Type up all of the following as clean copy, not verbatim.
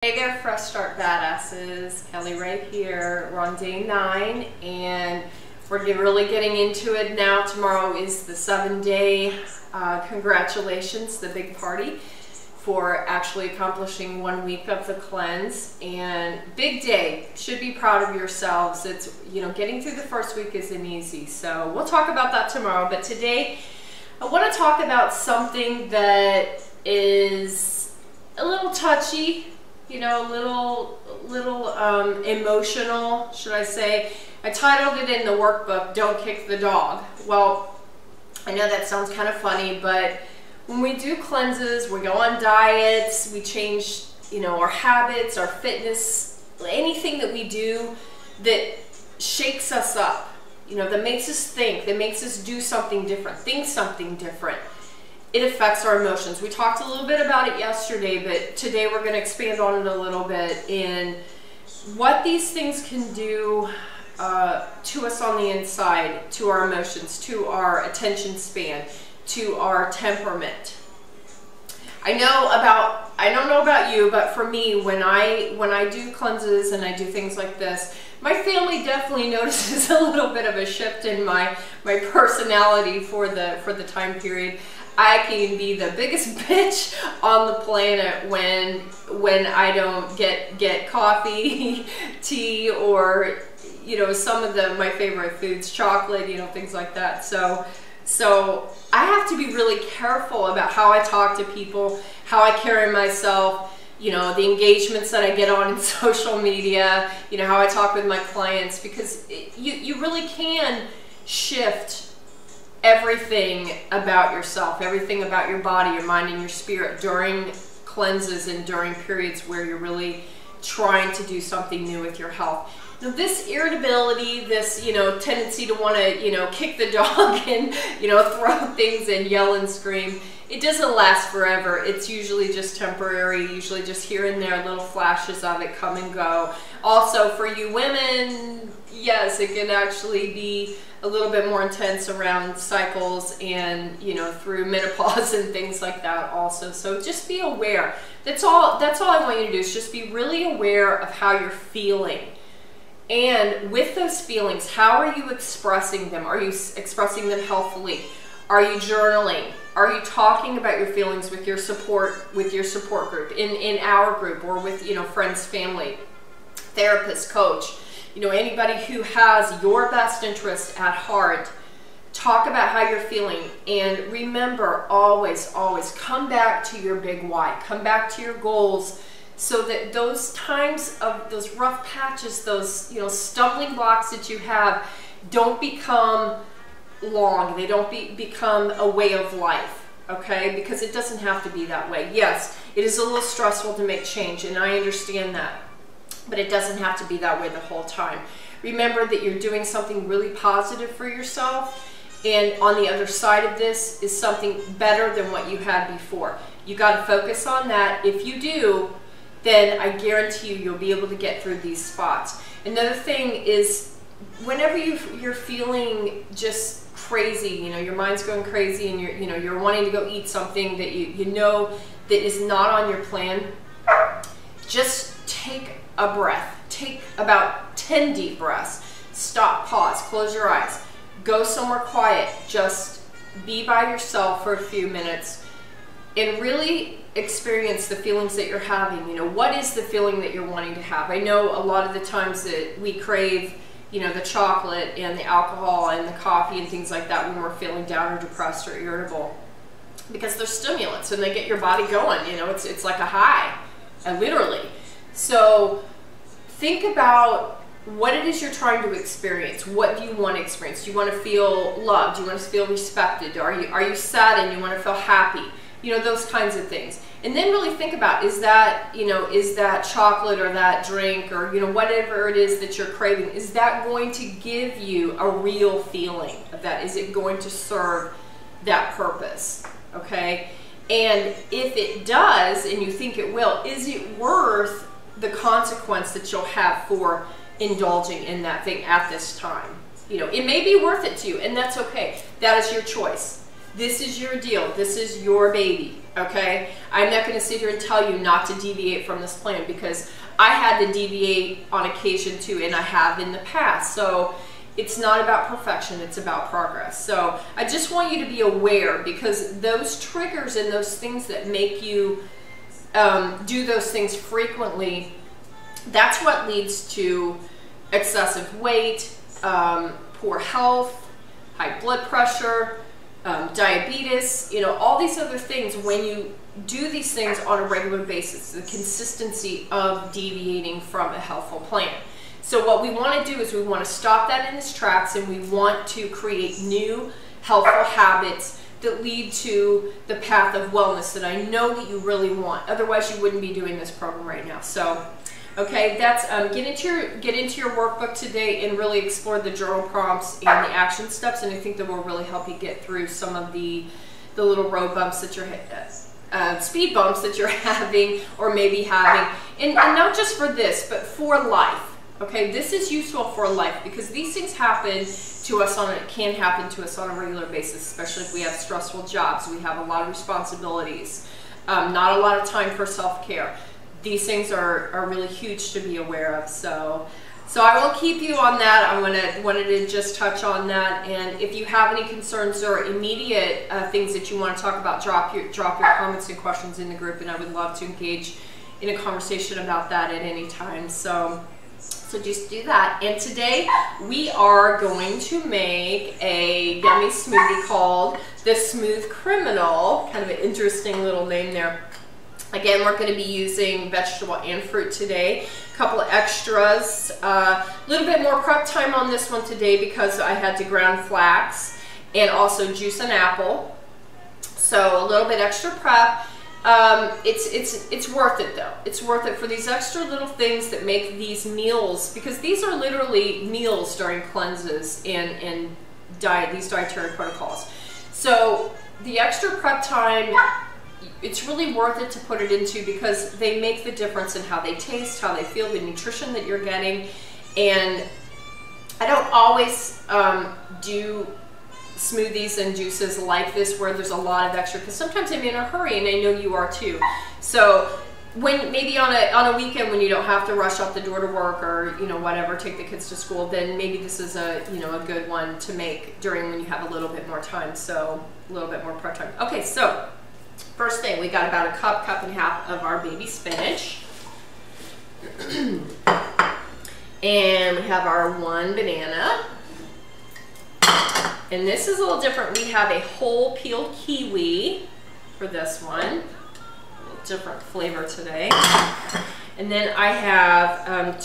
Hey there, Fresh Start Badasses. Kellie Rae here. We're on day 9 and we're really getting into it now. Tomorrow is the 7-day congratulations, the big party for actually accomplishing 1 week of the cleanse. And big day. Should be proud of yourselves. It's, you know, getting through the first week isn't easy. So we'll talk about that tomorrow. But today I want to talk about something that is a little touchy. You know, a little emotional, should I say. I titled it in the workbook, Don't Kick the Dog. Well, I know that sounds kind of funny, but when we do cleanses, we go on diets, we change, you know, our habits, our fitness, anything that we do that shakes us up, you know, that makes us think, that makes us do something different, think something different. It affects our emotions. We talked a little bit about it yesterday, but today we're going to expand on it a little bit in what these things can do to us on the inside, to our emotions, to our attention span, to our temperament. I don't know about you, but for me, when I do cleanses and I do things like this, my family definitely notices a little bit of a shift in my personality for the time period. I can be the biggest bitch on the planet when I don't get coffee, tea, or, you know, some of my favorite foods, chocolate, you know, things like that. So I have to be really careful about how I talk to people, how I carry myself, you know, the engagements that I get on in social media, you know, how I talk with my clients, because you really can shift everything about yourself, everything about your body, your mind, and your spirit during cleanses and during periods where you're really trying to do something new with your health. Now, this irritability, this, you know, tendency to want to, you know, kick the dog and, you know, throw things and yell and scream, it doesn't last forever. It's usually just temporary, usually just here and there, little flashes of it come and go. Also, for you women, yes, it can actually be a little bit more intense around cycles and, you know, through menopause and things like that also. So just be aware. That's all I want you to do, is just be really aware of how you're feeling. And with those feelings, how are you expressing them? Are you expressing them healthfully? Are you journaling? Are you talking about your feelings with your support group, in our group, or with, you know, friends, family, therapist, coach? You know, anybody who has your best interest at heart. Talk about how you're feeling, and remember, always, always come back to your big why. Come back to your goals, so that those times of those rough patches, those, you know, stumbling blocks that you have, don't become long. They don't become a way of life, okay? Because it doesn't have to be that way. Yes, it is a little stressful to make change, and I understand that. But it doesn't have to be that way the whole time. Remember that you're doing something really positive for yourself, and on the other side of this is something better than what you had before. You got to focus on that. If you do, then I guarantee you'll be able to get through these spots. Another thing is, whenever you're feeling just crazy, you know, your mind's going crazy, and you're wanting to go eat something that you know that is not on your plan, just take a breath. Take about 10 deep breaths. Stop, pause, close your eyes. Go somewhere quiet. Just be by yourself for a few minutes and really experience the feelings that you're having. You know, what is the feeling that you're wanting to have? I know a lot of the times that we crave, you know, the chocolate and the alcohol and the coffee and things like that when we're feeling down or depressed or irritable, because they're stimulants and they get your body going. You know, it's like a high, literally. So think about what it is you're trying to experience. What do you want to experience? Do you want to feel loved? Do you want to feel respected? Are you sad and you want to feel happy? You know, those kinds of things. And then really think about, is that, you know, is that chocolate or that drink or, you know, whatever it is that you're craving, is that going to give you a real feeling of that? Is it going to serve that purpose? Okay? And if it does, and you think it will, is it worth the consequence that you'll have for indulging in that thing at this time? You know, it may be worth it to you, and that's okay. That is your choice. This is your deal. This is your baby, okay? I'm not going to sit here and tell you not to deviate from this plan, because I had to deviate on occasion too, and I have in the past. So it's not about perfection, it's about progress. So I just want you to be aware, because those triggers and those things that make you do those things frequently, that's what leads to excessive weight, poor health, high blood pressure, diabetes, you know, all these other things. When you do these things on a regular basis, the consistency of deviating from a healthful plan. So what we want to do is we want to stop that in its tracks, and we want to create new healthful habits that lead to the path of wellness that I know that you really want. Otherwise, you wouldn't be doing this program right now. So, okay, that's get into your workbook today and really explore the journal prompts and the action steps, and I think that will really help you get through some of the little road bumps that you're speed bumps that you're having or maybe having, and not just for this, but for life. Okay, this is useful for life, because these things happen to us can happen to us on a regular basis, especially if we have stressful jobs. We have a lot of responsibilities, not a lot of time for self-care. These things are really huge to be aware of. So I will keep you on that. I wanted to just touch on that. And if you have any concerns or immediate things that you want to talk about, drop your comments and questions in the group, and I would love to engage in a conversation about that at any time. So just do that. And today we are going to make a yummy smoothie called the Smooth Criminal. Kind of an interesting little name there. Again, we're going to be using vegetable and fruit today. A couple of extras. A little bit more prep time on this one today, because I had to ground flax and also juice an apple. So a little bit extra prep. It's worth it though. It's worth it for these extra little things that make these meals, because these are literally meals during cleanses and these dietary protocols. So the extra prep time, it's really worth it to put it into, because they make the difference in how they taste, how they feel, the nutrition that you're getting. And I don't always do smoothies and juices like this where there's a lot of extra, because sometimes I'm in a hurry, and I know you are too. So when maybe on a weekend when you don't have to rush out the door to work, or whatever, take the kids to school, then maybe this is a good one to make during when you have a little bit more time. So a little bit more prep time. Okay, so first thing, we got about a cup and a half of our baby spinach. And we have our 1 banana. And this is a little different. We have a whole peeled kiwi for this one. A little different flavor today. And then I have a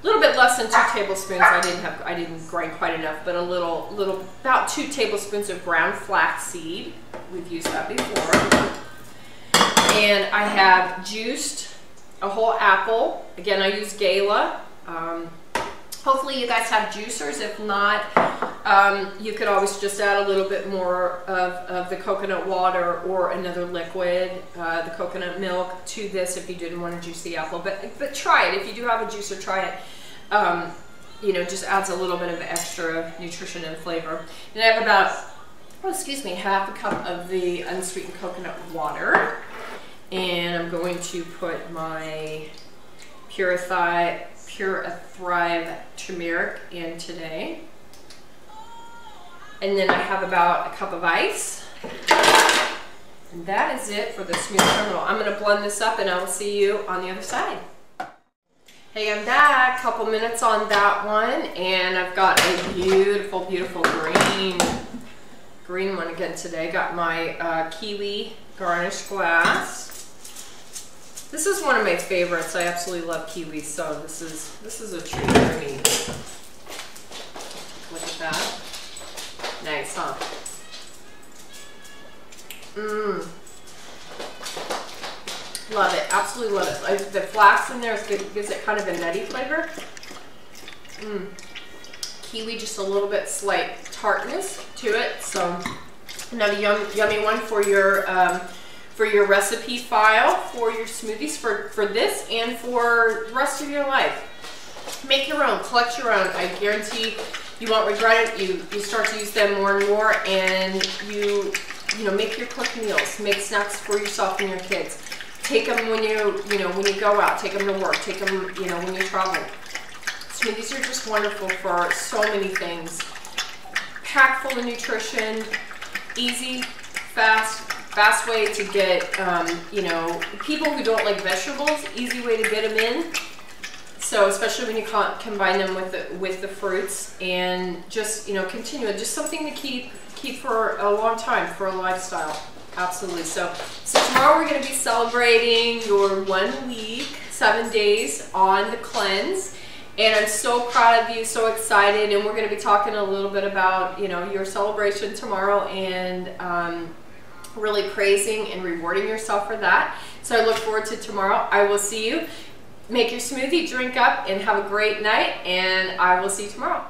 little bit less than 2 tablespoons. I didn't grind quite enough, but about 2 tablespoons of ground flaxseed. We've used that before. And I have juiced a whole apple. Again, I use Gala. Hopefully you guys have juicers. If not, you could always just add a little bit more of the coconut water or another liquid, the coconut milk, to this if you didn't want to juice the apple. But try it. If you do have a juicer, try it. Just adds a little bit of extra nutrition and flavor. And I have about, half a cup of the unsweetened coconut water. And I'm going to put my Pure Thrive turmeric in today. And then I have about a cup of ice. And that is it for the Smooth Criminal. I'm going to blend this up, and I will see you on the other side. Hey, I'm back. Couple minutes on that one, and I've got a beautiful, beautiful green one again today. Got my kiwi garnish glass. This is one of my favorites. I absolutely love kiwis, so this is a treat for me. Look at that. Nice, huh? Love it. Absolutely love it. The flax in there is good. Gives it kind of a nutty flavor. Kiwi, just a little bit slight tartness to it. So another yummy one for your recipe file, for your smoothies, for this and for the rest of your life. Make your own, collect your own. I guarantee You won't regret it. You start to use them more and more, and you know, make your quick meals, make snacks for yourself and your kids. Take them when when you go out, take them to work, take them, you know, when you travel. Smoothies are just wonderful for so many things. Packed full of nutrition, easy, fast way to get, you know, people who don't like vegetables, easy way to get them in. So especially when you combine them with the fruits, and just, you know, continue, just something to keep for a long time, for a lifestyle. Absolutely. So tomorrow we're going to be celebrating your 1 week, 7 days on the cleanse. And I'm so proud of you, so excited. And we're going to be talking a little bit about, you know, your celebration tomorrow, and really praising and rewarding yourself for that. So I look forward to tomorrow. I will see you. Make your smoothie, drink up, and have a great night. And I will see you tomorrow.